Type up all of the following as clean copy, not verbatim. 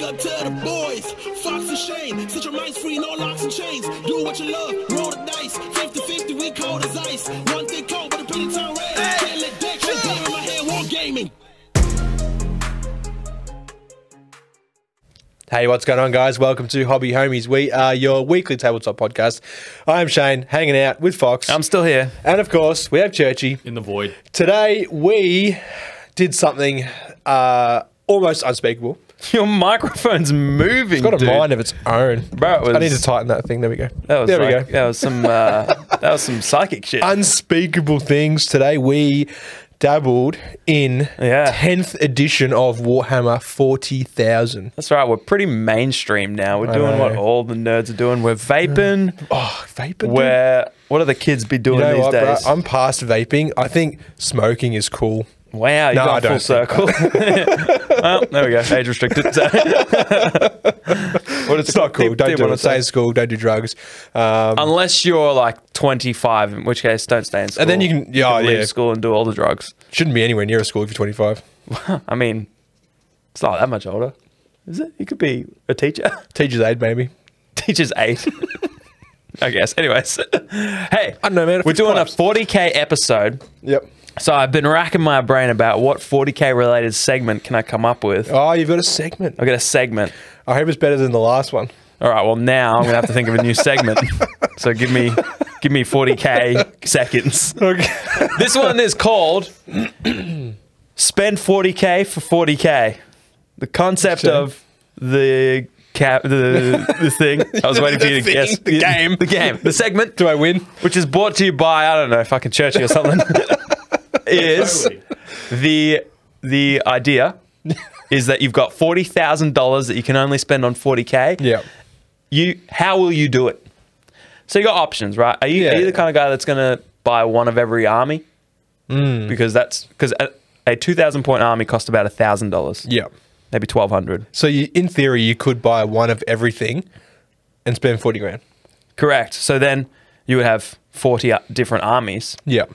up to the boys, Fox and Shane. Set your minds free, no locks and chains. Do what you love, roll the dice. 50-50, we cold as ice. One thing cold, but a pretty turn red. Can't let that trick down in my head, war gaming. Hey, what's going on, guys? Welcome to Hobby Homies. We are your weekly tabletop podcast. I'm Shane, hanging out with Fox. I'm still here. And of course, we have Churchy. In the void. Today, we did something almost unspeakable. Your microphone's moving, It's got a dude. mind of its own. Bro, I need to tighten that thing. There we go. That was there we go. That was some that was some psychic shit. Unspeakable things. Today, we dabbled in 10th edition of Warhammer 40,000. That's right. We're pretty mainstream now. We're doing what all the nerds are doing. We're vaping. Oh, vaping? What do the kids be doing You know these what, days? bro? I'm past vaping. I think smoking is cool. Wow, you got full circle. Well, there we go. Age restricted. It's not cool. Don't do it. Stay in school. Don't do drugs. Unless you're like 25, in which case don't stay in school. And then you can leave school and do all the drugs. Shouldn't be anywhere near a school if you're 25. I mean, it's not that much older, is it? You could be a teacher. Teacher's aide, maybe. Teacher's aide. I guess. Anyways. Hey, I don't know, man. We're doing a 40K episode. Yep. So I've been racking my brain about what 40K related segment can I come up with. Oh, you've got a segment. I've got a segment. I hope it's better than the last one. All right. Well, now I'm gonna have to think of a new segment. So give me 40K seconds. Okay. This one is called "Spend 40K for 40K." The concept of the thing. I was waiting for you to guess. The game. The segment. Do I win? Which is brought to you by, I don't know, fucking Churchy or something. Is the idea is that you've got $40,000 that you can only spend on 40K. Yeah. How will you do it? So you got options, right? Are you the kind of guy that's going to buy one of every army? Because a 2,000 point army costs about $1,000. Yeah. Maybe 1,200. So in theory, you could buy one of everything and spend 40 grand. Correct. So then you would have 40 different armies. Yeah.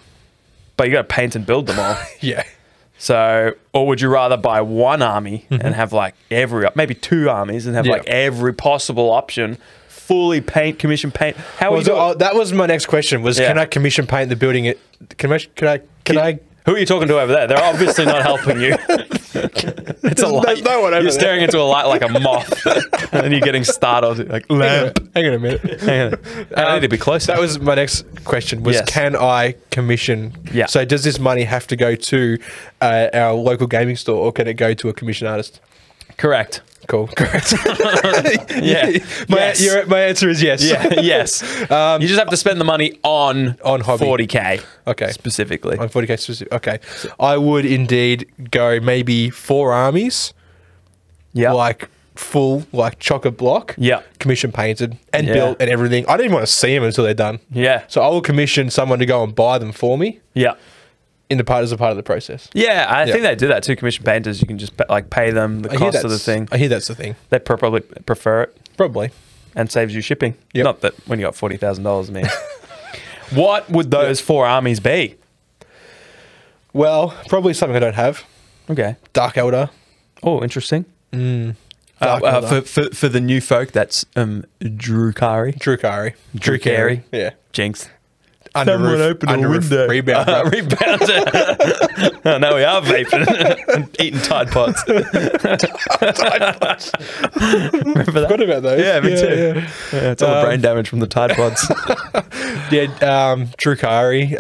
But you got to paint and build them all. Yeah. So, or would you rather buy one army and have like maybe two armies and have like every possible option, fully commission paint? How would you do it? That was my next question. Was can I commission paint the building? Can I? Who are you talking to over there? They're obviously not helping you. It's a light. No one over You're staring into a light like a moth, and you're getting startled. Like lamp. Hang on a minute. Hang on. I need to be closer. That was my next question. Was can I commission? Yeah. So does this money have to go to our local gaming store, or can it go to a commission artist? Correct. Cool. Correct. Yeah. My answer is yes. Yeah. Yes. You just have to spend the money on hobby. 40K. Okay. Specifically. On 40K specific. Okay. I would indeed go maybe 4 armies. Yeah. Like full, like chock-a block. Yeah. Commission painted and built and everything. I don't even want to see them until they're done. Yeah. So I will commission someone to go and buy them for me. Yeah. As a part of the process. Yeah, I think they do that too. Commission painters, you can just like pay them the cost of the thing. I hear that's the thing. They probably prefer it. Probably. And saves you shipping. Yep. Not that when you got $40,000, man. What would those 4 armies be? Well, probably something I don't have. Okay. Dark Elder. Oh, interesting. Dark Elder. For the new folk, that's Drukari. Drukari. Yeah. Jinx. Under roof window. Rebound. Rebound. Oh, now we are vaping and eating Tide Pods. Remember that? Forgot about those. Yeah, me too. Yeah, it's all brain damage from the Tide Pods. Drukari.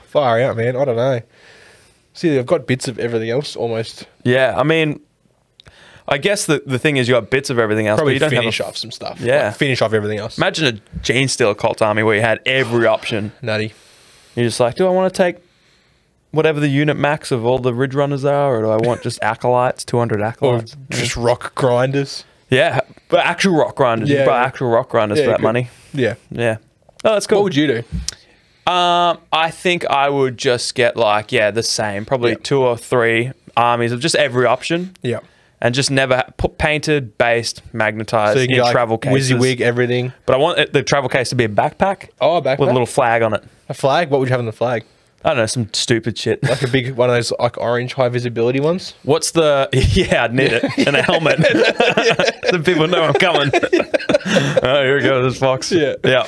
Far out, man. I don't know. See, I've got bits of everything else almost. Yeah, I mean, I guess the thing is you got bits of everything else, Probably but you don't finish have off some stuff. Yeah. Like finish off everything else. Imagine a Gene Stealer cult army where you had every option. Nutty. You're just like, do I want to take whatever the unit max of all the Ridge Runners are, or do I want just Acolytes, 200 Acolytes? Or just rock grinders. Yeah, but actual rock grinders. You buy actual rock grinders for that money. Yeah. Yeah. Oh, that's cool. What would you do? I think I would just get like, the same. Probably 2 or 3 armies of just every option. Yeah. And just never put painted, based, magnetized, So you can get travel cases. WYSIWYG, everything. But I want the travel case to be a backpack. Oh, a backpack? With a little flag on it. A flag? What would you have on the flag? I don't know, some stupid shit. Like a big one of those like orange high visibility ones. What's the... Yeah, I'd need it. And a helmet. So people know I'm coming. Oh, here we go, this fox. Yeah. Yeah.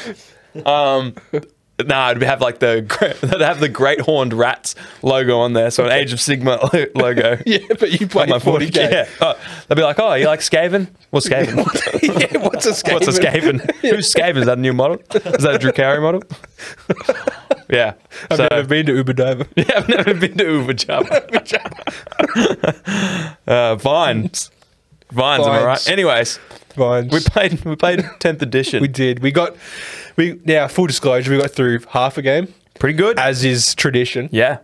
I'd have like they'd have the Great Horned Rats logo on there, so an Age of Sigma logo. Yeah, but you play my 40K. Yeah. Oh, they'd be like, oh, you like Skaven? What's Skaven? Yeah, what's a Skaven? What's a Skaven? Who's Skaven? Is that a new model? Is that a Drew Carey model? Yeah. I've never been to Uberdova. Yeah, I've never been to Uberdova. Vines. Am I right? Anyways, Vines. we played 10th edition. We did. Now, full disclosure, we got through half a game. Pretty good. As is tradition. Yeah.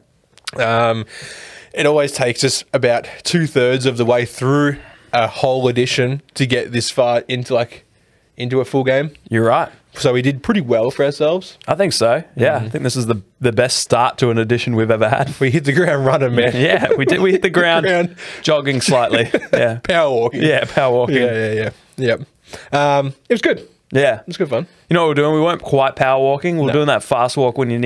It always takes us about 2/3 of the way through a whole edition to get this far into a full game. You're right. So we did pretty well for ourselves. I think so. Yeah. I think this is the best start to an edition we've ever had. We hit the ground running, man. Yeah, we did. We hit the ground, jogging slightly. Yeah. Power walking. Yeah, power walking. Yeah. It was good. Yeah. It was good fun. You know what we're doing? We weren't quite power walking. We were doing that fast walk when you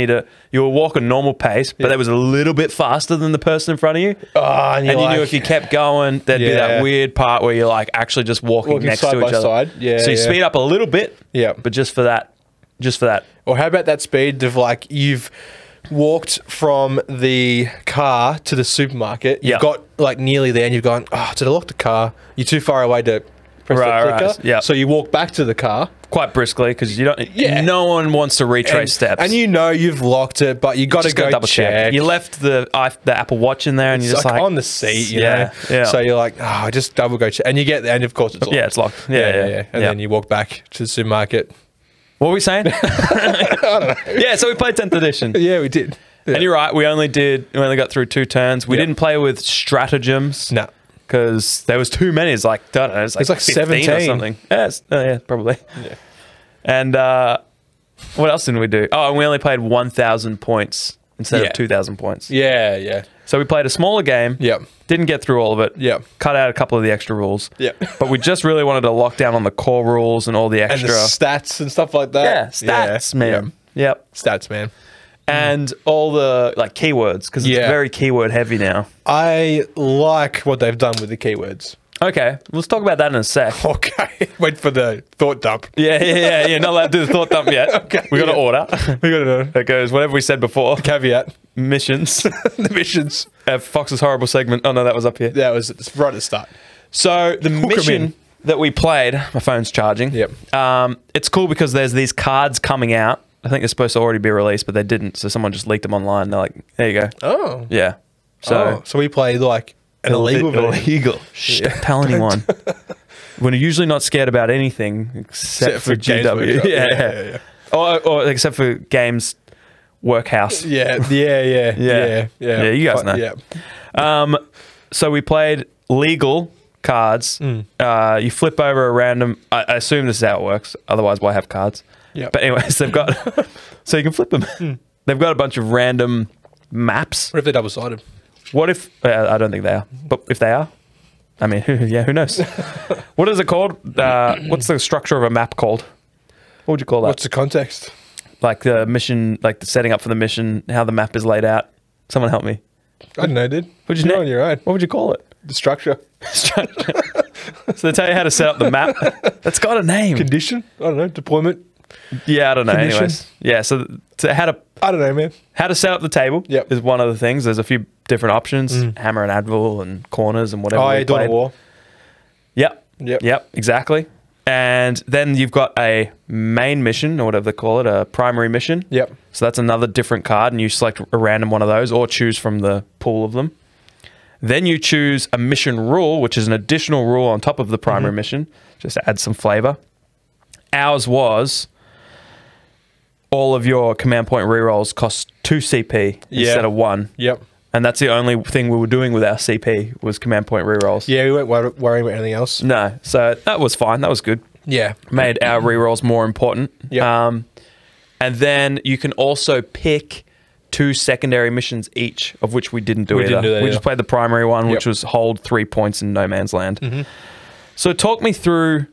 were walking normal pace, but that was a little bit faster than the person in front of you. Oh, and you knew if you kept going, there'd be that weird part where you're like actually just walking next side to by each other. side. Yeah. So you speed up a little bit. Yeah. But just for that. Or how about that speed of like you've walked from the car to the supermarket. You've got like nearly there and you've gone, to lock the car. You're too far away to press the clicker. Right. Yeah. So you walk back to the car. Quite briskly because you don't. Yeah. No one wants to retrace steps. And you know you've locked it, but you got to go double check. You left the Apple Watch in there and you're just like on the seat, you know. Yeah. So you're like, just double go check. And you get there and of course it's locked. Yeah, it's locked. Yeah. And then you walk back to the supermarket. What were we saying? I don't know. Yeah, so we played 10th edition. Yeah, we did. Yeah. And you're right, we only got through 2 turns. We didn't play with stratagems. No. Because there was too many. It's like, I don't know, it's like 17 or something. Yeah, probably. Yeah. And what else didn't we do? Oh, and we only played 1,000 points instead of 2,000 points. Yeah. So we played a smaller game. Yep. Didn't get through all of it. Yep. Cut out a couple of the extra rules. Yep. But we just really wanted to lock down on the core rules and all the extra. And the stats and stuff like that. Yeah, stats, man. Yep. Stats, man. And all the keywords, because it's very keyword heavy now. I like what they've done with the keywords. Okay, let's talk about that in a sec. Okay, wait for the thought dump. Yeah. Not allowed to do the thought dump yet. Okay, we got to order. We got to know. That goes whatever we said before. Caveat. Missions. The missions. Fox's horrible segment. Oh no, that was up here. That was right at the start. So the mission that we played, my phone's charging. Yep. It's cool because there's these cards coming out. I think they're supposed to already be released, but they didn't. So someone just leaked them online. They're like, there you go. Oh. Yeah. So we played like an illegal version. Illegal. Shh, don't tell anyone. We're usually not scared about anything except for GW. Yeah. Or except for Games Workhouse. Yeah. Yeah, you guys know. Yeah. So we played legal cards. You flip over a random... I assume this is how it works. Otherwise, why have cards? Yeah. But anyways, they've got... So you can flip them. They've got a bunch of random maps. What if they're double-sided? What if... I don't think they are. But if they are, I mean, who knows? What is it called? What's the structure of a map called? What would you call that? What's the context? Like the mission, like the setting up for the mission, how the map is laid out. Someone help me. I don't know, dude. What'd you know on your own? What would you call it? The structure. So they tell you how to set up the map. That's got a name. Condition? I don't know. Deployment? Yeah, I don't know. Condition? Anyways. Yeah, so how to... I don't know, man. How to set up the table is one of the things. There's a few different options. Hammer and anvil and corners and whatever. Oh, yeah, Dawn of War. Yep, exactly. And then you've got a main mission, or whatever they call it, a primary mission. Yep. So that's another different card, and you select a random one of those, or choose from the pool of them. Then you choose a mission rule, which is an additional rule on top of the primary mission, just to add some flavor. Ours was all of your command point rerolls cost 2 CP instead of 1. Yep. And that's the only thing we were doing with our CP was command point rerolls. Yeah, we weren't worrying about anything else. No, so that was fine. That was good. Yeah. Made our rerolls more important. Yeah. And then you can also pick 2 secondary missions each, of which we didn't do either. We just played the primary one, which was hold 3 points in no man's land. So talk me through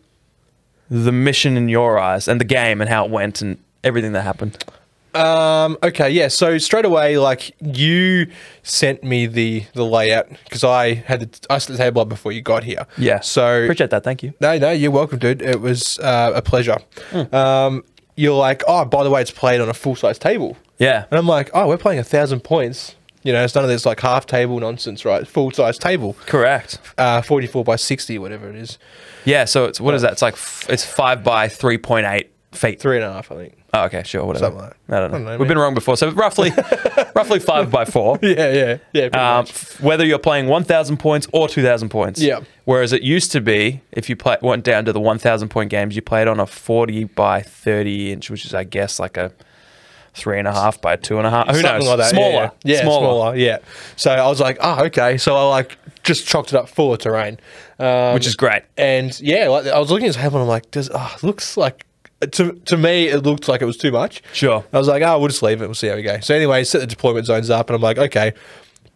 the mission in your eyes and the game and how it went and everything that happened. Okay, yeah. So straight away, like you sent me the layout because I set the table up before you got here. Yeah. So Appreciate that. Thank you. No, you're welcome, dude. It was a pleasure. You're like, oh, by the way, it's played on a full size table. Yeah. And I'm like, oh, we're playing 1,000 points. You know, it's none of this like half table nonsense, right? Full size table. Correct. 44 by 60, whatever it is. Yeah. So it's what is that? It's like it's 5 by 3.8 feet. 3.5, I think. Oh, okay, sure, whatever. Something like that. I don't know. We've been wrong before, so roughly 5 by 4. Yeah. Pretty much. Whether you're playing 1,000 points or 2,000 points. Yeah. Whereas it used to be, if you went down to the 1,000 point games, you played on a 40 by 30 inch, which is, I guess, like a 3.5 by 2.5. Who knows? Like that. Smaller. Yeah, smaller. Yeah. So I was like, oh, okay. So I like just chalked it up full of terrain, which is great. And yeah, like I was looking at this table and I'm like, it looks like. To me, it looked like it was too much. Sure. I was like, oh, we'll just leave it. We'll see how we go. So anyway, set the deployment zones up, and I'm like, okay,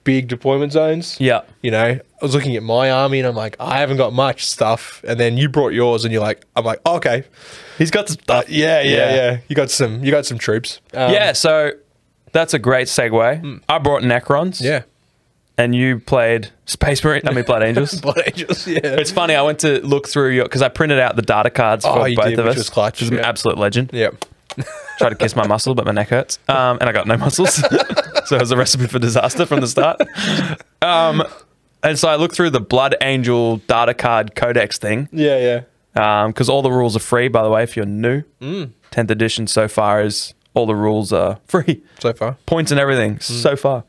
big deployment zones. Yeah. You know, I was looking at my army, and I'm like, I haven't got much stuff. And then you brought yours, and I'm like, oh, okay, he's got some stuff. Yeah. You got some troops. Yeah. So that's a great segue. I brought Necrons. Yeah. And you played Space Marine. I mean, Blood Angels. Blood Angels, yeah. It's funny. I went to look through because I printed out the data cards for both of us. Which was clutch. Which was an absolute legend. Yep. Tried to kiss my muscle, but my neck hurts. And I got no muscles. So it was a recipe for disaster from the start. And so I looked through the Blood Angel data card codex thing. Yeah. Because all the rules are free, by the way, if you're new. 10th edition so far is all the rules are free. So far. Points and everything so far.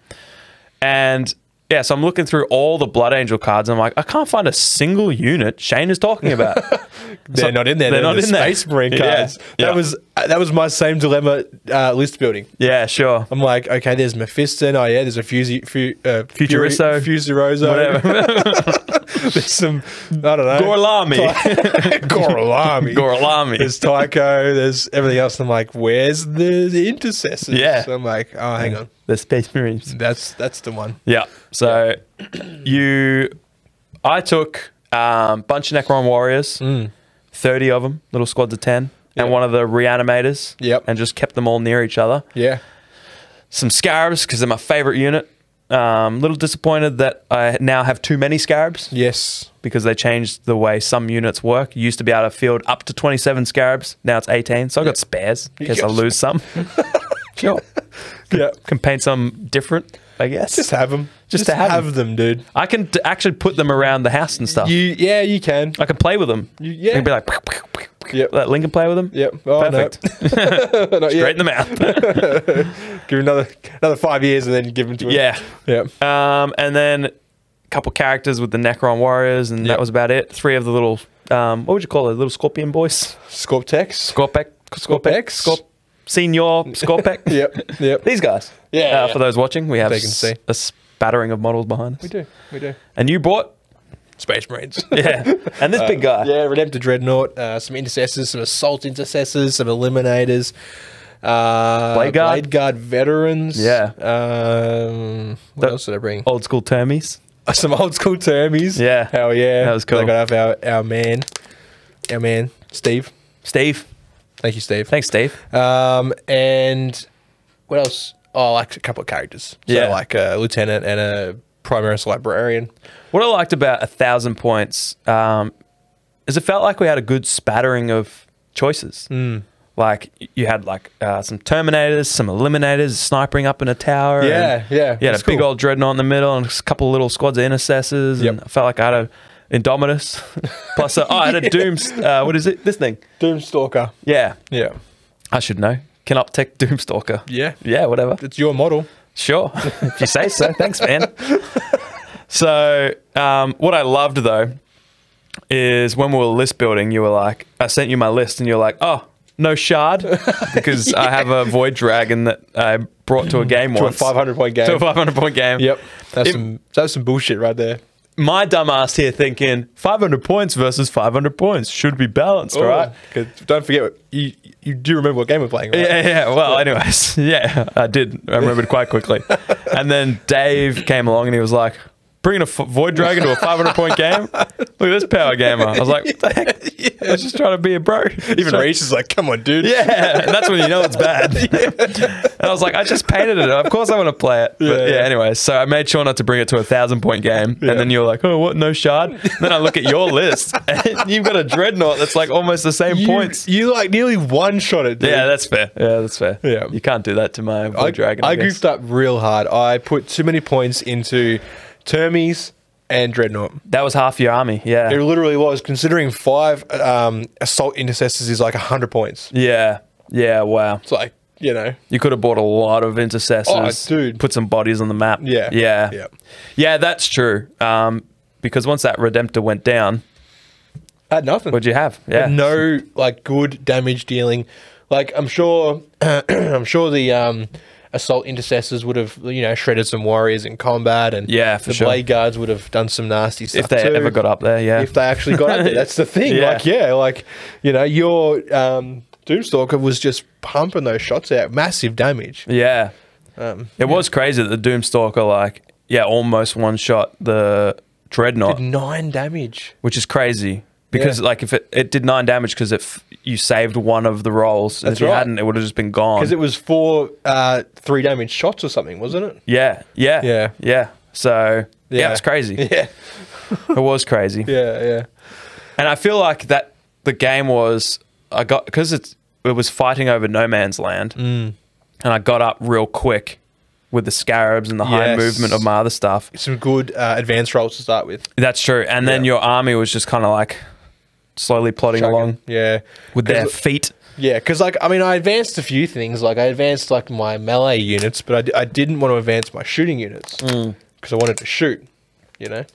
And yeah, so I'm looking through all the Blood Angel cards and I'm like, I can't find a single unit Shane is talking about. They're not in there. They're not in there. Space Marine cards. Yeah. That was my same dilemma list building. Yeah, sure. I'm like, okay, there's Mephiston. Oh yeah, there's a Fusariso. Whatever. There's some, I don't know. Gorlami. Gorlami. There's Tycho. There's everything else. I'm like, where's the intercessors? Yeah. So I'm like, oh, hang on. The Space Marines. That's the one. Yeah. So I took a bunch of Necron warriors, 30 of them, little squads of 10, and one of the reanimators. Yep. And just kept them all near each other. Yeah. Some scarabs because they're my favorite unit. Little disappointed that I now have too many scarabs. Yes. Because they changed the way some units work. You used to be able to field up to 27 scarabs. Now it's 18. So I've got spares in case I lose some. Sure. Yeah. Can paint some different, I guess. Just have them. Just to have them, dude. I can actually put them around the house and stuff. You can. I can play with them. Yeah. I can be like, yep. Let Lincoln play with them. Yep. Oh, perfect. No. Not Straight in the mouth. Give another 5 years and then give them to him. Yeah. Yeah. And then a couple characters with the Necron warriors, and that was about it. 3 of the little, what would you call it? Little scorpion boys? Scorptex. Scorpex. Senior Scorpec. Yep. These guys. Yeah. For those watching, we have They can see. a spattering of models behind us. We do. And you bought? Space Marines. Yeah. And this big guy. Yeah, Redemptor Dreadnought, some intercessors, some assault intercessors, some eliminators. Blade Guard veterans. Yeah. What else did I bring? Old school termies. Some old school termies. Yeah. Hell yeah. That was cool. I got off our man, Steve. Thank you, Steve. Thanks, Steve. And what else? Oh, like a couple of characters. So like a lieutenant and a Primaris librarian. What I liked about 1,000 points is it felt like we had a good spattering of choices. Like you had like some Terminators, some Eliminators, snipering up in a tower. Yeah. You had a big old Dreadnought in the middle and a couple of little squads of Intercessors. And I felt like I had a Indominus. Plus, I had a Doom. What is it? This thing. Doomstalker. Yeah. I should know. Canoptech Doomstalker. Yeah, whatever. It's your model. Sure. If you say so. Thanks, man. So, what I loved, though, is when we were list building, you were like, I sent you my list, and you're like, oh, no shard, because I have a Void Dragon that I brought to a game once. To a 500-point game. To a 500-point game. Yep. That's some bullshit right there. My dumbass here thinking 500 points versus 500 points should be balanced, right? Don't forget, you do remember what game we're playing, right? Yeah. Well, anyways, I did. I remembered quite quickly. And then Dave came along and he was like, bringing a Void Dragon to a 500-point game? Look at this power gamer. I was like, what the heck? I was just trying to be a bro. Even Reese is like, come on, dude. Yeah, and that's when you know it's bad. And I was like, I just painted it. Of course I want to play it. But yeah, anyway, so I made sure not to bring it to a 1,000-point game. And then you're like, oh, what? No shard? And then I look at your list, and you've got a Dreadnought that's like almost the same points. You like nearly one-shot it, dude. Yeah, that's fair. Yeah, that's fair. Yeah. You can't do that to my Void Dragon. I goofed up real hard. I put too many points into Termies and Dreadnought. That was half your army, yeah. It literally was, considering 5 Assault Intercessors is like 100 points. Yeah, yeah, wow. It's like, you know. You could have bought a lot of Intercessors. Oh, dude. Put some bodies on the map. Yeah. Yeah. Yeah. Yeah, that's true. Because once that Redemptor went down, I had nothing. what'd you have? Yeah. No, like, good damage dealing. Like, I'm sure the Assault Intercessors would have, you know, shredded some warriors in combat, and Yeah, for the sure. Blade Guards would have done some nasty stuff If they too. ever got up there, yeah. If they actually got up there, that's the thing. Yeah. Like, you know, your Doomstalker was just pumping those shots out, massive damage. Yeah. It was crazy that the Doomstalker, like, almost one-shot the Dreadnought, Did 9 damage. which is crazy. Because, like, if it did 9 damage because you saved one of the rolls. That's if you right. hadn't, it would have just been gone. Because it was 4 3 damage shots or something, wasn't it? Yeah. So, Yeah. it's crazy. Yeah. It was crazy. Yeah. And I feel like that the game was, because it was fighting over no man's land, and I got up real quick with the Scarabs and the high Yes. movement of my other stuff. Some good advanced rolls to start with. That's true. And then your army was just kind of like slowly plodding along Yeah. with their feet. Yeah, because, like, I mean, I advanced a few things. Like, I advanced, like, my melee units, but I didn't want to advance my shooting units because I wanted to shoot, you know?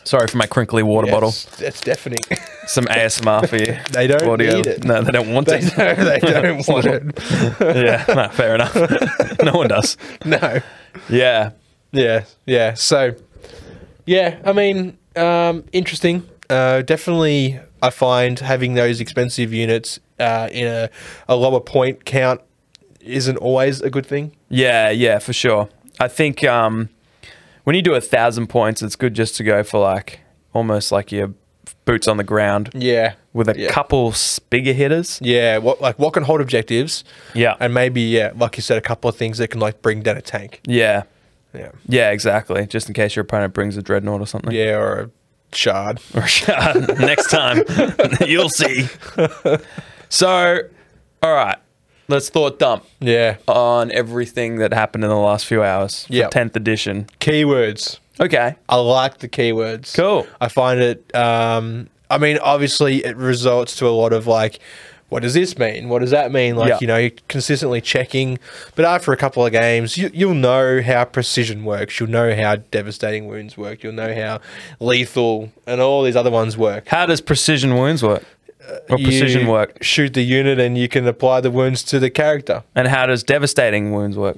Sorry for my crinkly water bottle. That's deafening. Some ASMR for you. They don't Audio. need it. No, they don't want it. They don't want it. Yeah, no, fair enough. No one does. No. Yeah. Yeah. So, yeah, I mean, interesting. Definitely, I find having those expensive units in a lower point count isn't always a good thing. Yeah, for sure. I think when you do 1,000 points, it's good just to go for like almost like your boots on the ground. Yeah. With a couple bigger hitters. Yeah, what can hold objectives. Yeah. And maybe, like you said, a couple of things that can like bring down a tank. Yeah. Yeah. Yeah, exactly. Just in case your opponent brings a Dreadnought or something. Yeah, or a shard. Or a shard. Next time. You'll see. So, all right. Let's thought dump. Yeah. On everything that happened in the last few hours. For Yep. 10th edition. Keywords. Okay. I like the keywords. Cool. I find it, I mean, obviously it results to a lot of like, what does this mean? What does that mean? Like, you know, you're consistently checking. But after a couple of games, you'll know how precision works. You'll know how devastating wounds work. You'll know how lethal and all these other ones work. How does precision wounds work? Or precision You work? Shoot the unit and you can apply the wounds to the character. And how does devastating wounds work?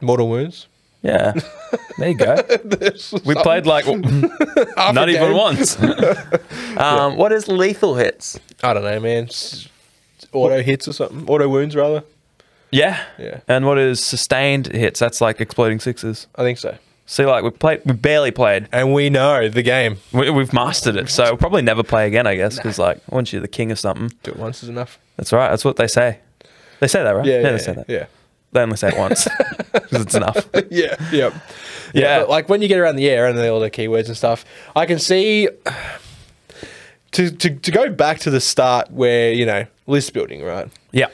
Mortal wounds. Yeah. There you go. We played like not even game. once. What is lethal hits? I don't know, man. Auto hits or something. Auto wounds, rather. Yeah. Yeah. And what is sustained hits? That's like exploding sixes. I think so. See, like we barely played. And we know the game. We've mastered it, so we'll probably never play again, I guess, because like once you're the king of something, Do it once is enough. that's right. That's what they say. They say that, right? Yeah, they say that. Yeah. They only say it once because it's enough. Yeah. Yep. Yeah. But like when you get around the air and all the keywords and stuff, I can see to go back to the start where, you know, list building, right? Yeah.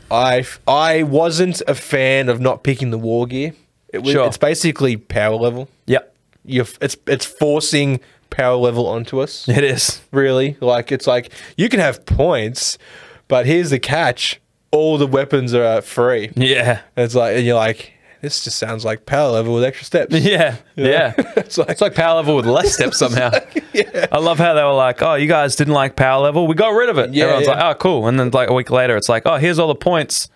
I wasn't a fan of not picking the war gear. Sure. It's basically power level. Yep. It's forcing power level onto us. It is. Really. Like, it's like you can have points, but here's the catch. All the weapons are free. Yeah. And it's like, and you're like, this just sounds like power level with extra steps. Yeah. Yeah. It's like power level with less steps somehow. yeah. I love how they were like, oh, you guys didn't like power level. We got rid of it. Yeah, Everyone's yeah. like, oh, cool. And then like a week later, it's like, oh, here's all the points.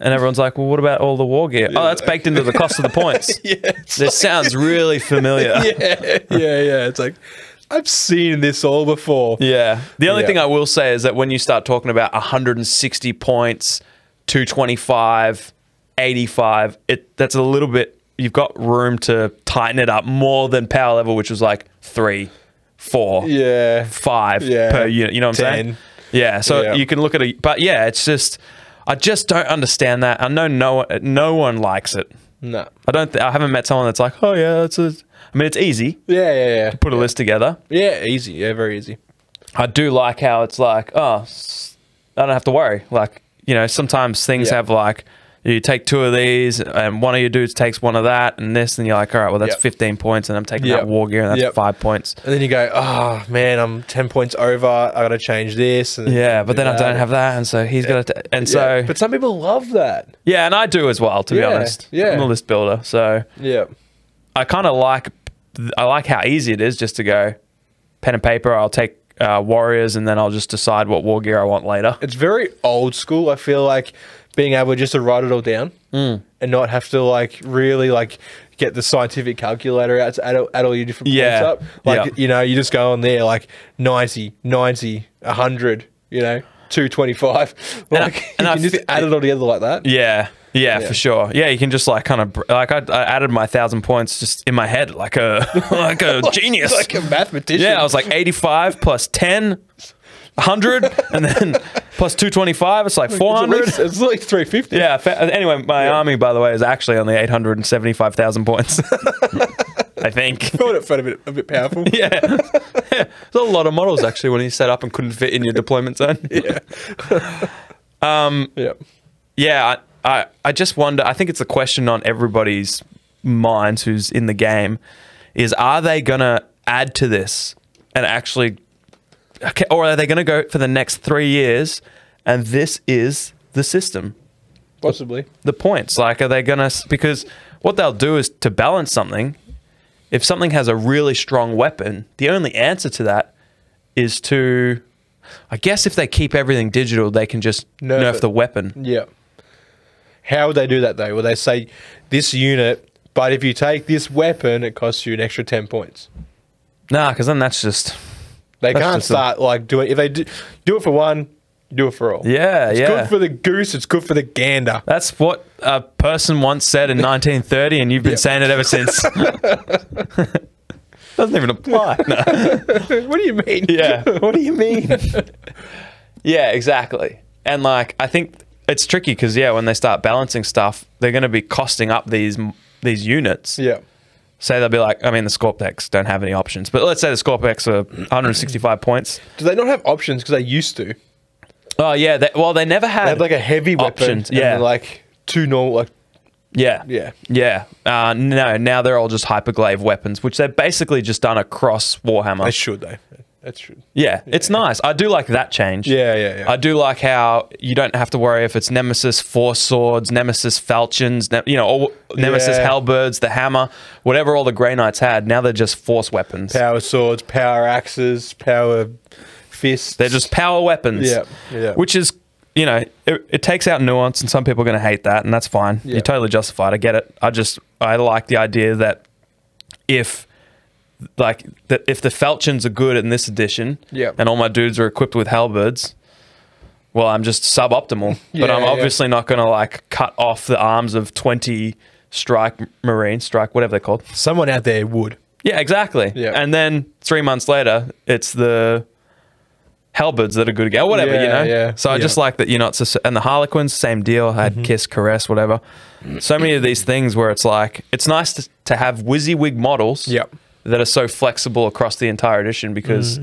And everyone's like, well, what about all the war gear? Oh, that's baked into the cost of the points. Yeah. This sounds really familiar. Yeah. It's like, I've seen this all before. Yeah. The only Yeah. thing I will say is that when you start talking about 160 points, 225, 85, that's a little bit you've got room to tighten it up more than power level, which was like 3, 4, 5 per unit. You know what I'm 10. saying? Yeah. So you can look at it, but yeah, it's just I just don't understand that. I know no one likes it. No, I haven't met someone that's like, oh yeah, I mean, it's easy. Yeah. To put a list together. Yeah, easy. Yeah, very easy. I do like how it's like, oh, I don't have to worry. Like, you know, sometimes things have like, you take 2 of these and one of your dudes takes one of that and this, and you're like, all right, well, that's 15 points and I'm taking that war gear and that's 5 points. And then you go, oh man, I'm 10 points over. I got to change this. And but then I don't have that. And so he's got to, and so. But some people love that. Yeah, and I do as well, to be honest. Yeah. I'm a list builder. So I kind of I like how easy it is just to go pen and paper. I'll take warriors and then I'll just decide what war gear I want later. It's very old school. I feel like being able just to write it all down and not have to like really like get the scientific calculator out to add all your different points up. Like, you know, you just go on there like 90, 100, you know, 225. Like, and you can just add it all together like that. Yeah, for sure. Yeah, you can just like kind of like I added my 1,000 points just in my head like a genius, like a mathematician. Yeah, I was like 85 plus 10, 100, and then plus 225. It's like 400. It's like 350. Yeah. Anyway, my army, by the way, is actually only 875,000 points. I think. Thought it felt a bit powerful. Yeah. There's a lot of models actually when you set up and couldn't fit in your deployment zone. Yeah. I just wonder, I think it's a question on everybody's minds who's in the game, is are they going to add to this and actually, or are they going to go for the next 3 years and this is the system? Possibly. The points. Like, are they going to, because what they'll do is to balance something, if something has a really strong weapon, the only answer to that is to, I guess if they keep everything digital, they can just nerf the weapon. Yeah. How would they do that though? Will they say this unit, but if you take this weapon, it costs you an extra 10 points? Nah, because then that's just... They can't start like doing... If they do it for one, do it for all. Yeah, it's good for the goose, it's good for the gander. That's what a person once said in 1930, and you've been saying it ever since. Doesn't even apply. No. What do you mean? Yeah. What do you mean? Yeah, exactly. And like, I think it's tricky because when they start balancing stuff, they're going to be costing up these units. Yeah. Say they'll be like, I mean, the Scorpex don't have any options, but let's say the Scorpex are 165 points. Do they not have options because they used to? Oh yeah. They never had. They had like a heavy weapon. Options. Yeah. And like 2 normal. Like. Yeah. No, now they're all just hyperglaive weapons, which they're basically just done across Warhammer. They should though. That should. Yeah, it's nice. I do like that change. Yeah. I do like how you don't have to worry if it's Nemesis Force Swords, Nemesis Falchions, or Nemesis Halberds, the hammer, whatever all the Grey Knights had. Now they're just Force weapons. Power swords, power axes, power fists. They're just power weapons. Yeah. Which is, it takes out nuance, and some people are going to hate that, and that's fine. You're totally justified. I get it. I like the idea that if the falchions are good in this edition, and all my dudes are equipped with halberds, well, I'm just suboptimal. But I'm obviously not going to like cut off the arms of 20 strike, whatever they're called. Someone out there would. Yeah, exactly. Yeah. And then 3 months later, it's the halberds that are good again, whatever, Yeah. So I just like that you're not so, and the Harlequins, same deal. I had Kiss, Caress, whatever. So many of these things where it's like, it's nice to have WYSIWYG models. That are so flexible across the entire edition because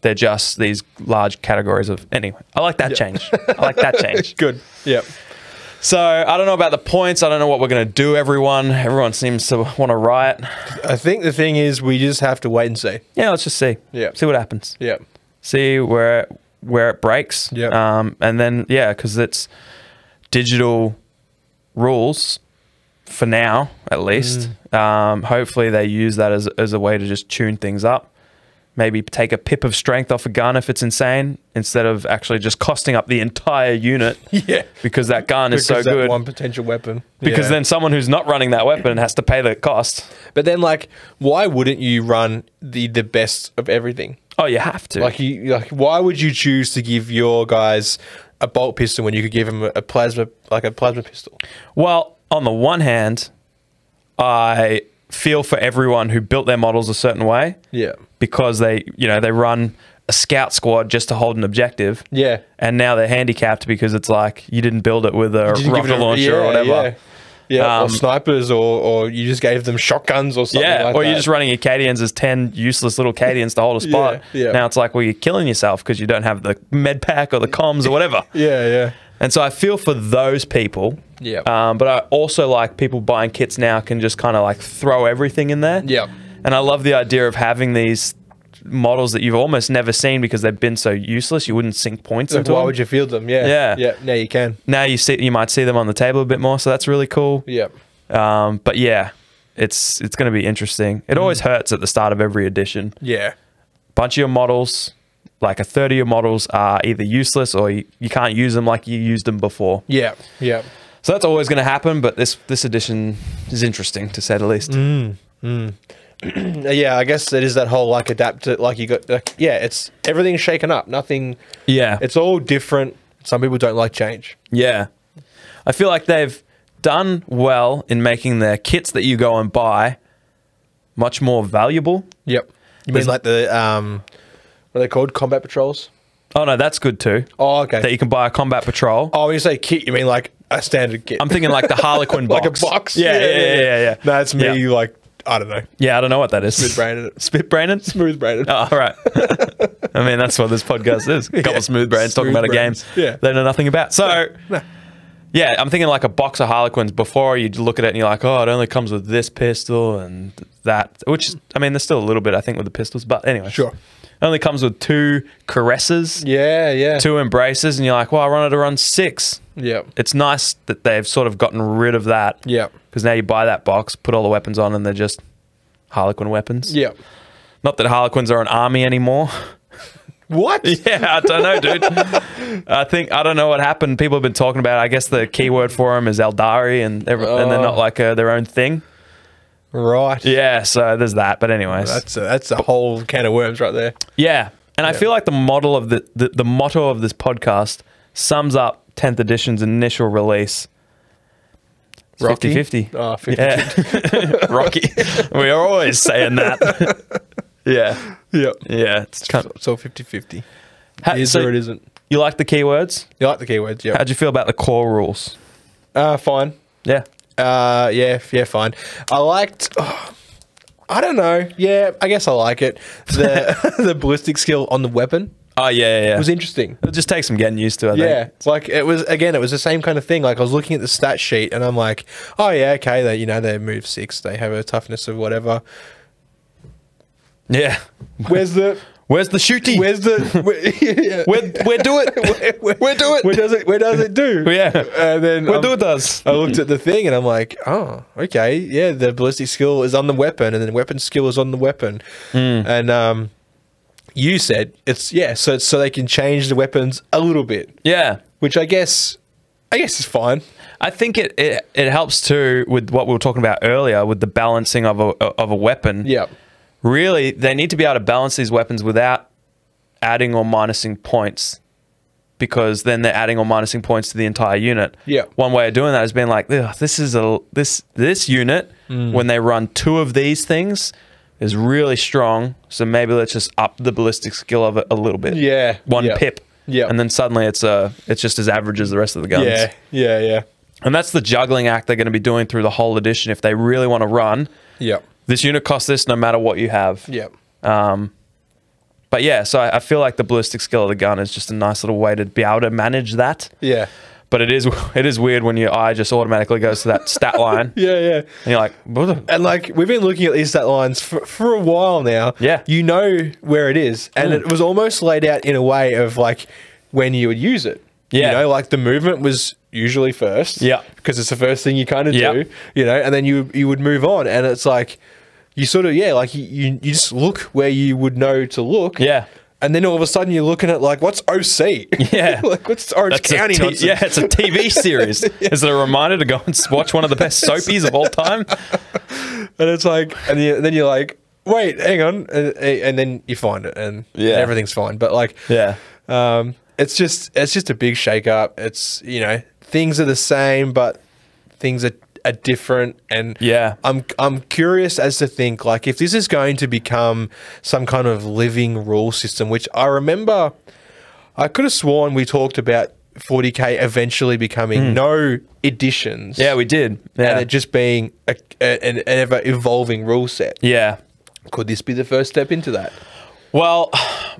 they're just these large categories of... Anyway, I like that change. I like that change. Good. Yep. So, I don't know about the points. I don't know what we're going to do, everyone. Everyone seems to want to riot. I think the thing is we just have to wait and see. Yeah, let's just see. Yeah. See what happens. Yeah. See where it breaks. Yeah. And then, because it's digital rules... For now, at least. Hopefully they use that as a way to just tune things up. Maybe take a pip of strength off a gun if it's insane, instead of actually just costing up the entire unit. Yeah. Because that gun is so good. One potential weapon. Because then someone who's not running that weapon has to pay the cost. But then, like, why wouldn't you run the best of everything? Oh, you have to. Like, why would you choose to give your guys a bolt pistol when you could give them a plasma pistol? Well, on the one hand, I feel for everyone who built their models a certain way. Yeah. Because they run a scout squad just to hold an objective. Yeah. And now they're handicapped because it's like you didn't build it with a rocket launcher or whatever. Yeah, or snipers, or you just gave them shotguns or something like that. Or you're just running Acadians as 10 useless little Acadians to hold a spot. Yeah. Now it's like, well, you're killing yourself because you don't have the med pack or the comms or whatever. Yeah. And so I feel for those people. Yeah. But I also like people buying kits now can just kind of like throw everything in there. Yeah. And I love the idea of having these models that you've almost never seen because they've been so useless. You wouldn't sink points into Why them. would you field them? Yeah. Now you can. Now you might see them on the table a bit more, so that's really cool. Yeah. But yeah, it's going to be interesting. It always hurts at the start of every edition. Yeah. Bunch of your models, like a third of your models are either useless or you can't use them like you used them before. Yeah. So that's always going to happen, but this edition is interesting to say the least. Yeah, I guess it is that whole like adapt to, like you got it's everything's shaken up. Nothing. Yeah. It's all different. Some people don't like change. Yeah. I feel like they've done well in making their kits that you go and buy much more valuable. Yep. You mean like the what are they called? Combat patrols? Oh no, that's good too. Oh, okay. That you can buy a combat patrol. Oh, when you say kit, you mean like a standard kit? I'm thinking like the Harlequin box. Like a box? Yeah. No, it's me like I don't know. Yeah, I don't know what that is. Smooth-brained. Spit-brained? Smooth-brained. Oh, all right. I mean, that's what this podcast is. A couple of smooth brains talking about a game they know nothing about. So, yeah, I'm thinking like a box of Harlequins. Before you look at it and you're like, oh, it only comes with this pistol and that, which, I mean, there's still a little bit, I think, with the pistols. But anyway. Sure. It only comes with 2 caresses. Yeah. 2 embraces. And you're like, well, I wanted to run 6. Yeah. It's nice that they've sort of gotten rid of that. Yeah. Because now you buy that box, put all the weapons on, and they're just Harlequin weapons. Yeah. Not that Harlequins are an army anymore. What? Yeah, I don't know, dude. I don't know what happened. People have been talking about it. I guess the keyword for them is Eldari, and they're not like their own thing. Right. Yeah, so there's that. But anyways, that's a whole can of worms right there. Yeah, and I feel like the model of the motto of this podcast sums up 10th edition's initial release. Rocky? 50-50. Oh, 50-50. Yeah. Rocky. We are always saying that. Yeah. Yep. Yeah. It's So 50-50. So or it isn't. you like the keywords? You like the keywords, yeah. How'd you feel about the core rules? Fine. Yeah. Yeah, fine. I liked... I don't know. Yeah, I guess I like it. The ballistic skill on the weapon. Oh, yeah. It was interesting. It'll just take some getting used to, I think. Yeah, it's like it was the same kind of thing. Like I was looking at the stat sheet and I'm like, oh yeah, okay, they move 6, they have a toughness of whatever. Yeah. Where's the shooty? Where do it? Where does it do? Yeah. And then Where do it does? I looked at the thing and I'm like, oh, okay, yeah, the ballistic skill is on the weapon and then the weapon skill is on the weapon. And you said it's so they can change the weapons a little bit. Yeah. Which I guess is fine. I think it helps too with what we were talking about earlier with the balancing of a weapon. Yeah. Really, they need to be able to balance these weapons without adding or minusing points, because then they're adding or minusing points to the entire unit. Yeah. One way of doing that has been like, this unit, when they run 2 of these things, is really strong. So maybe let's just up the ballistic skill of it a little bit. Yeah. 1 pip. Yeah. And then suddenly it's just as average as the rest of the guns. Yeah. And that's the juggling act they're going to be doing through the whole edition if they really want to run. Yeah. This unit costs this no matter what you have. Yeah. But yeah, so I feel like the ballistic skill of the gun is just a nice little way to be able to manage that. Yeah. But it is weird when your eye just automatically goes to that stat line. Yeah. And you're like, what? And like we've been looking at these stat lines for a while now. Yeah. You know where it is. And it was almost laid out in a way of like when you would use it. Yeah. You know, like the movement was usually first. Yeah. Because it's the first thing you kind of Yep. do. You know, and then you would move on. And it's like you sort of, like you just look where you would know to look. Yeah. And then all of a sudden you're looking at like, what's OC? Yeah. Like, what's Orange County nonsense? Yeah, it's a TV series. Is it a reminder to go and watch one of the best soapies of all time? And it's like, and then you're like, wait, hang on. And then you find it and everything's fine. But like, it's just a big shake up. It's, things are the same, but things are are different, and Yeah. I'm curious as to think like if this is going to become some kind of living rule system, which I remember I could have sworn we talked about 40K eventually becoming no editions. Yeah, we did. Yeah. And it just being an ever evolving rule set. Yeah. Could this be the first step into that? Well,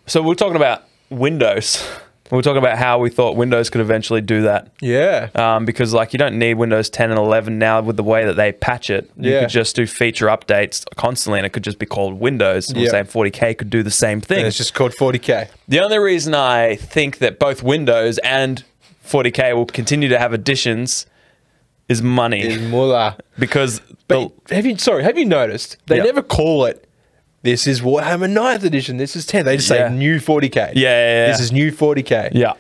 so we're talking about Windows. We're talking about how we thought Windows could eventually do that. Yeah. Because like you don't need Windows 10 and 11 now with the way that they patch it. You could just do feature updates constantly and it could just be called Windows. We're saying 40K could do the same thing. And it's just called 40K. The only reason I think that both Windows and 40K will continue to have additions is money. Is moolah. Because have you noticed they never call it this is Warhammer 9th edition, this is 10th. They just say new 40K. Yeah. This is new 40K. Yeah.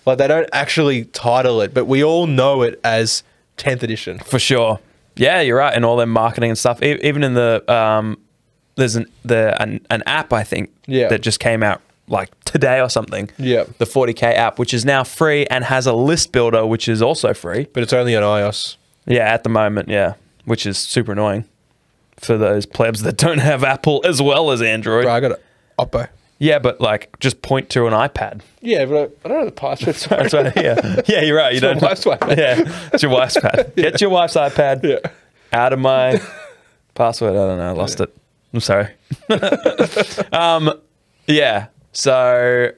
Like they don't actually title it, but we all know it as 10th edition. For sure. Yeah, you're right. And all their marketing and stuff. Even in the there's an app, I think, that just came out like today or something. Yeah. The 40K app, which is now free and has a list builder, which is also free. But it's only on iOS. Yeah, at the moment, yeah. Which is super annoying for those plebs that don't have Apple as well as Android. Bro, I got an Oppo. Yeah, but like just point to an iPad. Yeah, but I don't know the password. That's right. Yeah, you're right. You don't. My wife's iPad. Yeah, it's your wife's pad. Get your wife's iPad out of my password. I don't know. I lost it. I'm sorry. Yeah. So,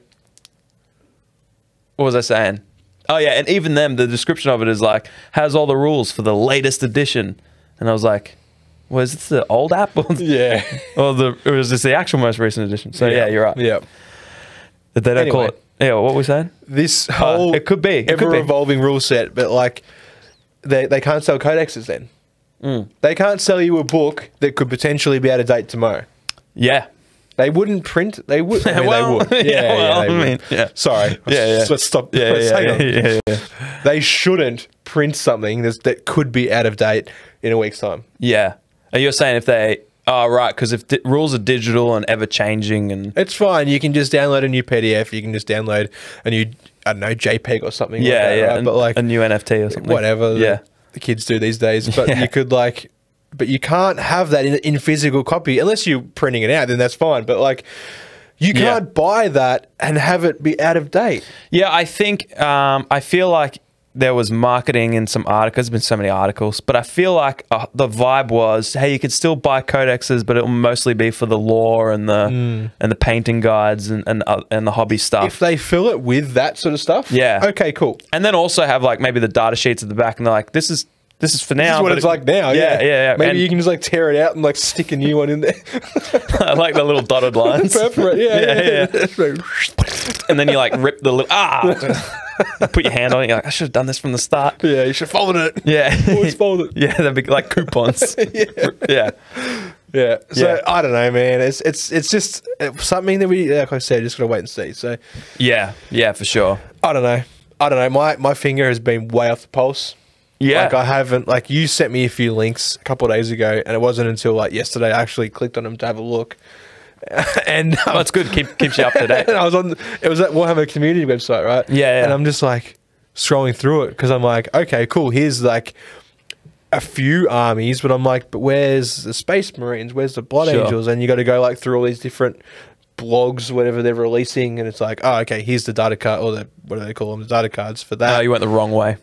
what was I saying? Oh yeah, and even them, the description of it is like has all the rules for the latest edition, and I was like, was this the old app? Yeah. Or was this the actual most recent edition? So yeah, you're right. Yeah. That they don't call it. Yeah, what were we saying? This whole it could be ever-evolving rule set, but like they can't sell codexes then. They can't sell you a book that could potentially be out of date tomorrow. Yeah. They wouldn't print. They would. I mean, well, they would. Yeah, they would. Sorry. Let's stop. Yeah. They shouldn't print something that could be out of date in a week's time. Yeah. And you're saying if they... Oh, right, because if rules are digital and ever-changing and... It's fine. You can just download a new PDF. You can just download a new, I don't know, JPEG or something like that. Right? But like a new NFT or something. Whatever the kids do these days. But you could like... But you can't have that in physical copy. Unless you're printing it out, then that's fine. But like... You can't buy that and have it be out of date. Yeah, I think... I feel like... There was marketing in some articles. There's been so many articles, but I feel like the vibe was, hey, you could still buy codexes, but it will mostly be for the lore and the painting guides and the hobby stuff. If they fill it with that sort of stuff, okay, cool. And then also have like maybe the data sheets at the back, and they're like, this is for now. This is what it's like now. Yeah. Maybe you can just like tear it out and like stick a new one in there. I like the little dotted lines. Perforate, yeah. And then you like rip the little put your hand on it. You're like, I should have done this from the start. Yeah, you should have folded it. Yeah, always fold it. Yeah, they'd be like coupons. Yeah. So I don't know, man. It's just something that we, like I said, just gotta wait and see. So yeah, for sure. I don't know. My finger has been way off the pulse. Yeah, like I haven't. Like you sent me a few links a couple of days ago, and it wasn't until like yesterday I actually clicked on them to have a look. And that's good. Keeps you up to date. And I was on. It was that Warhammer community website, right? Yeah. And I'm just like scrolling through it because I'm like, okay, cool. Here's like a few armies, but I'm like, but where's the Space Marines? Where's the Blood Angels? And you got to go like through all these different blogs, whatever they're releasing, and it's like, oh, okay, here's the data card, or the what do they call them? The data cards for that. Oh, you went the wrong way.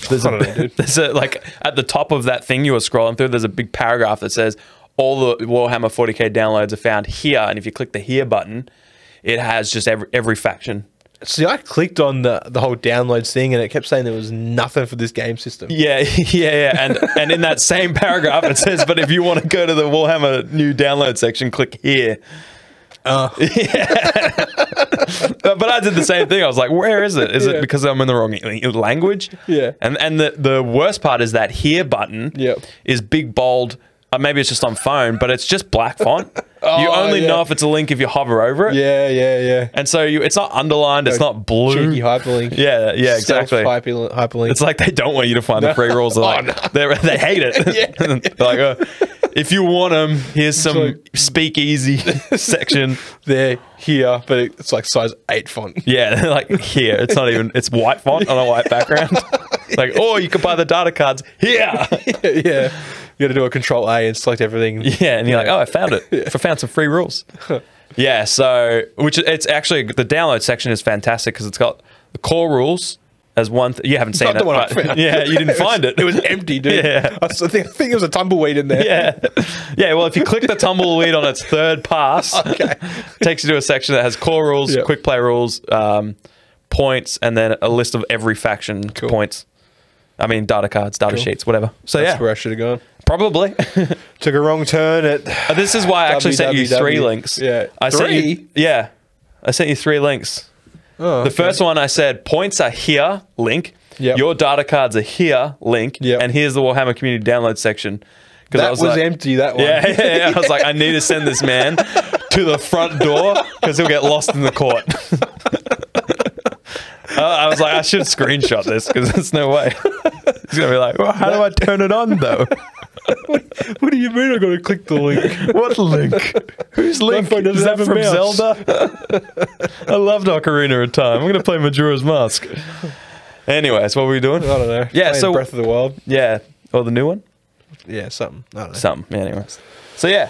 There's a like at the top of that thing you were scrolling through, there's a big paragraph that says all the Warhammer 40K downloads are found here, and if you click the here button, it has just every faction. See, I clicked on the whole downloads thing, and it kept saying there was nothing for this game system. Yeah. And in that same paragraph, it says, but if you want to go to the Warhammer new download section, click here. But I did the same thing. I was like, where is it? Is it because I'm in the wrong language? Yeah. And the worst part is that here button is big, bold. Maybe it's just on phone, but it's just black font. You only know if it's a link if you hover over it. Yeah. And so it's not underlined. It's not blue. Cheeky hyperlink. Yeah, exactly. Hyperlink. It's like they don't want you to find the free rules. They're like, they hate it. They're like, If you want them, here's some like- speakeasy section. They're here, but it's like size 8 font. Yeah, like here. It's not even, it's white font on a white background. Like, oh, you can buy the data cards here. Yeah. You got to do a control A and select everything. Yeah, and you're like, oh, I found it. I found some free rules. Yeah, so, which it's actually, the download section is fantastic because it's got the core rules as one. You haven't seen Not it. the one I but- found. Yeah, you didn't find it. It was empty, dude. Yeah. I think there was a tumbleweed in there. Yeah. Yeah, well, if you click the tumbleweed on its third pass, Okay. it takes you to a section that has core rules, Yep. quick play rules, points, and then a list of every faction points. I mean, data cards, data sheets, whatever. So, That's yeah, where I should have gone. probably. Took a wrong turn at. This is why I actually sent you 3 www. links. Yeah. I sent you, 3? yeah. I sent you 3 links. Oh, The first one I said, points are here, link. Yep. Your data cards are here, link. Yep. And here's the Warhammer Community download section. Because That was like, empty, that one. Yeah. I was like, I need to send this man to the front door because he'll get lost in the court. I was like, I should screenshot this because there's no way. He's going to be like, well, how do I turn it on though? What do you mean I got to click the link? What link? Whose link? phone doesn't Is that have a from mouse. Zelda? I loved Ocarina of Time. I'm going to play Majora's Mask. Anyways, what were we doing? I don't know. Yeah, Playing so- Breath of the Wild. Yeah. Or the new one? Yeah, something. I don't know. Something. Anyways. So, yeah.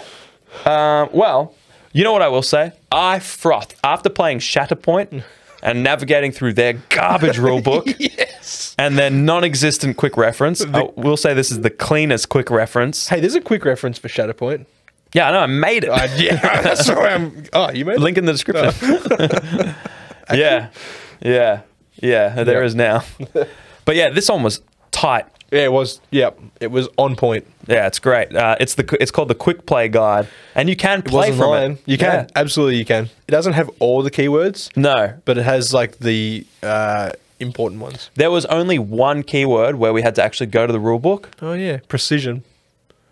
Well, you know what I will say? I frothed after playing Shatterpoint and navigating through their garbage rulebook Yes. and their non-existent quick reference. I will say this is the cleanest quick reference. Hey, there's a quick reference for Shatterpoint. Yeah, I know. I made it. Yeah, that's why Oh, you made it? Link in the description. Yeah. There is now. But yeah, this one was tight. Yeah, it was. Yep, it was on point. Yeah, it's great. It's called the Quick Play Guide, and you can play from it. You can absolutely. You can. It doesn't have all the keywords, No, but it has like the important ones. there was only one keyword where we had to actually go to the rule book. Oh yeah, precision.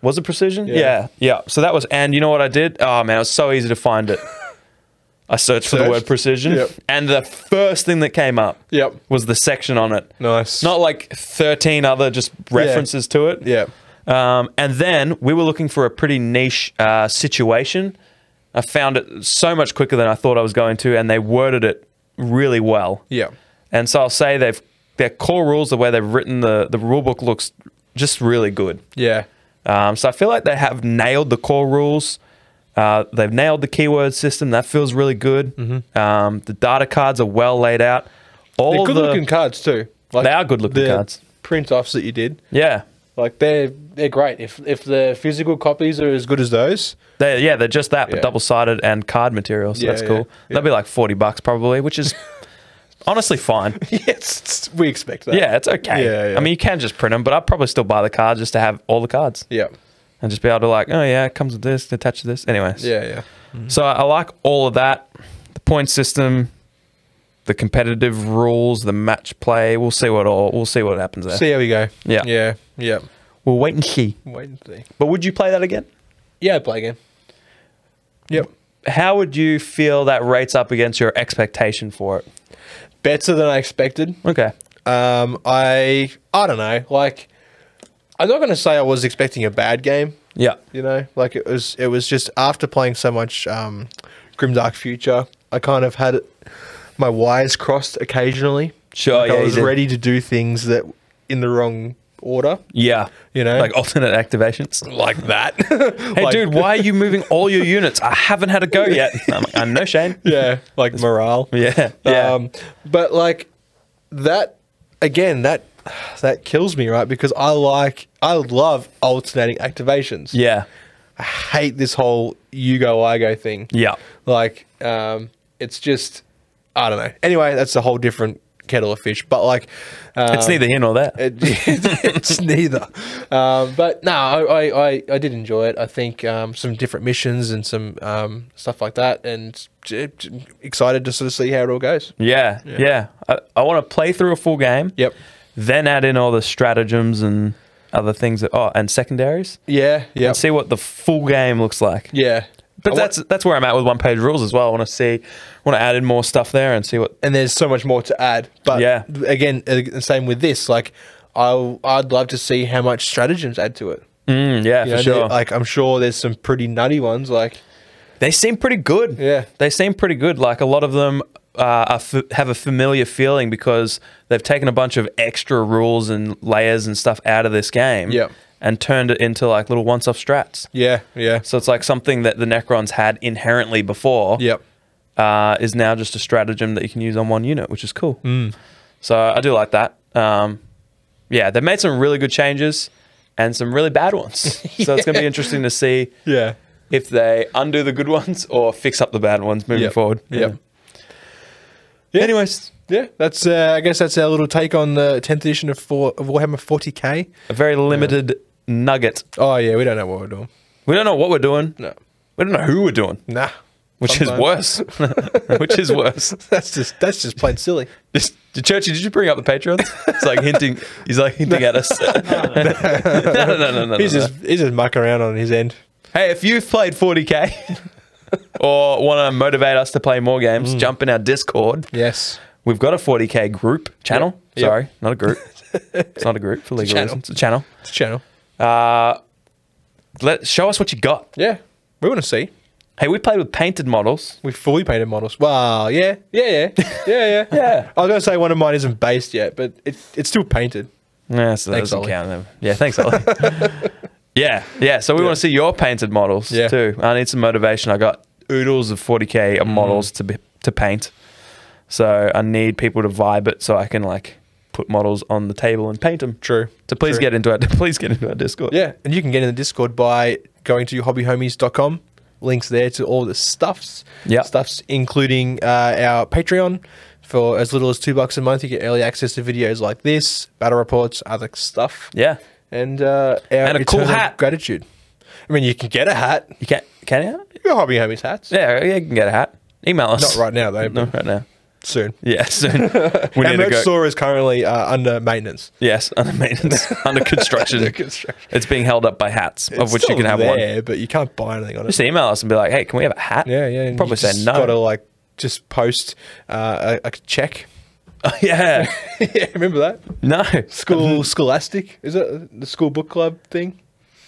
Was it precision? Yeah. Yeah. So that was, and you know what I did? Oh man, it was so easy to find it. I searched for the word precision, Yep. and the first thing that came up Yep. was the section on it. Nice. Not like 13 other just references to it. Yeah. And then we were looking for a pretty niche situation. I found it so much quicker than I thought I was going to, and they worded it really well. Yeah. And so I'll say their core rules, the way they've written the rule book looks just really good. Yeah. So I feel like they have nailed the core rules. They've nailed the keyword system. That feels really good. The data cards are well laid out. They're good looking cards too. Like They are good-looking the cards. Print offs that you did. Yeah. Like they're great. If the physical copies are as good as those, They're just that, but Yeah. double-sided and card material, so Yeah, that's cool. yeah, yeah. That'll be like $40 probably, which is honestly fine. yes, we expect that. Yeah, it's okay. Yeah, yeah. I mean, you can just print them, but I'd probably still buy the card just to have all the cards Yeah. and just be able to like, oh yeah, it comes with this, attach to this. Anyways. Yeah. Yeah. So I like all of that. The point system, the competitive rules, the match play. We'll see what happens there. See how we go. Yeah. Yeah. Yeah. We'll wait and see. Wait and see. But would you play that again? Yeah, I'd play again. Yep. How would you feel that rates up against your expectation for it? Better than I expected. Okay. I don't know. Like, I'm not going to say I was expecting a bad game. Yeah. You know, like it was just after playing so much Grimdark Future, I kind of had my wires crossed occasionally. Sure, Like yeah, I you was did. ready to do things that in the wrong order. Yeah. You know, Like alternate activations. like that. Hey, dude, why are you moving all your units? I haven't had a go yet. I'm like, I know, Shane. Yeah, like morale. Yeah. Yeah. But like that again, that kills me, right? Because I love alternating activations. yeah. I hate this whole you go, I go thing. Yeah. Like, it's just, I don't know. Anyway, that's a whole different kettle of fish. But like, It's neither here nor there. it's neither. But no, I did enjoy it. I think some different missions and some stuff like that, and excited to sort of see how it all goes. Yeah. I want to play through a full game. Yep. Then add in all the stratagems and other things and secondaries. Yeah. Yeah. And see what the full game looks like. Yeah. But that's where I'm at with one-page rules as well. I want to add in more stuff there and see what. And there's so much more to add. But Yeah. again, the same with this. Like, I'd love to see how much stratagems add to it. Yeah, You know, for sure. like I'm sure there's some pretty nutty ones. Like They seem pretty good. Yeah. They seem pretty good. Like a lot of them have a familiar feeling because they've taken a bunch of extra rules and layers and stuff out of this game. Yep. And turned it into like little once-off strats. yeah, yeah, So it's like something that the Necrons had inherently before. yep. Is now just a stratagem that you can use on one unit, which is cool. Mm. So I do like that. Yeah, they've made some really good changes and some really bad ones. So it's going to be interesting to see Yeah. if they undo the good ones or fix up the bad ones moving Yep. forward. Yep. Yeah. Anyways, Yeah, that's. I guess that's our little take on the 10th edition of Warhammer 40k. a very limited nugget. Oh yeah, we don't know what we're doing. We don't know what we're doing. No, We don't know who we're doing, nah. which Sometimes. is worse. Which is worse. That's just plain silly. Churchy, did you bring up the Patreons? It's like hinting. He's like hinting at us. No. He's just mucking around on his end. Hey, if you've played 40k or want to motivate us to play more games, jump in our Discord. Yes. We've got a 40k group channel. Yep. Sorry, not a group. It's not a group for legal channel. reasons. It's a channel. It's a channel. Show us what you got. Yeah, we want to see. Hey, we played with painted models. We fully painted models. Wow. Yeah. Yeah. I was gonna say one of mine isn't based yet, but it's still painted. Yeah, so that Thanks, doesn't Ollie. count. Then. Yeah, thanks, Ollie. Yeah. So we want to see your painted models Yeah. too. I need some motivation. I got oodles of 40k of models to paint. So I need people to vibe it so I can like put models on the table and paint them. True. So please True. get into our Discord. Yeah, and you can get in the Discord by going to hobbyhomies.com. Links there to all the stuffs. Yep. Stuffs including our Patreon. For as little as $2 a month, you get early access to videos like this, battle reports, other stuff. Yeah. And our a cool eternal hat. gratitude. I mean, you can get a hat. You can you? You got Hobby Homies hats. Yeah, you can get a hat. Email us. Not right now, though. No, But right now. soon. Yeah, soon. We Our need to merch go. store is currently under maintenance. Yes, under maintenance, under construction. Under construction. It's being held up by hats, of It's which you still can have one. there, but you can't buy anything on it. Just email us and be like, "Hey, can we have a hat?" Yeah. And Probably you say just no. Got to like just post a check. Yeah. Yeah, remember that? No. Scholastic, is it the school book club thing?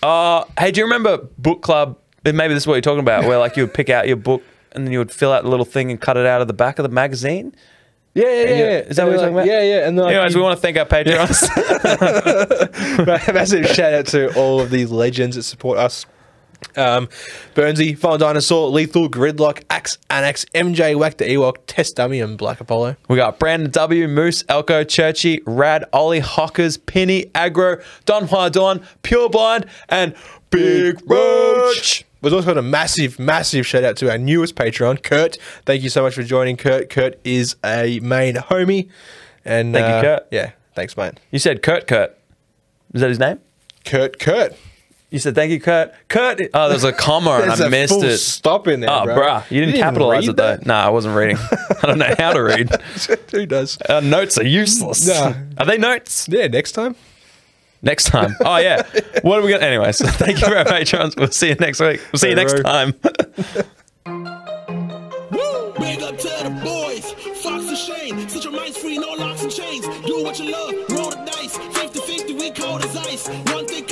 Hey, do you remember book club? Maybe this is what you're talking about, where like you would pick out your book and then you would fill out the little thing and cut it out of the back of the magazine. Yeah. Is that what you're talking about? Yeah. And then, like, Anyways, we want to thank our Patreons. massive shout out to all of these legends that support us. Burnsy, Final Dinosaur, Lethal, Gridlock, Axe, Annex, MJ, Whack the Ewok, Test Dummy, and Black Apollo. We got Brandon W, Moose, Elko, Churchy, Rad, Ollie, Hockers, Penny, Aggro, Don Hardon, Pure Blind, and Big Roach. We've also got a massive shout out to our newest Patreon, Kurt. Thank you so much for joining, Kurt. Kurt is a main homie. And Thank you, Kurt. Yeah, thanks, mate. You said Kurt. Is that his name? Kurt. You said thank you, Kurt. Kurt. Oh, there's a comma and There's I a missed full it. stop in there, Oh, bro. bruh. You didn't capitalize read it, though. that? No, I wasn't reading. I don't know how to read. Who does? Our notes are useless. Nah. Are they notes? Yeah, next time. Next time. Oh, yeah. What are we going to... Anyways, thank you for our patrons. We'll see you next week. We'll see you next time. Woo! Big up to the boys, Fox and Shane. Set your minds free, no locks and chains. Do what you love, roll the dice. 50-50, we cold as ice. One thing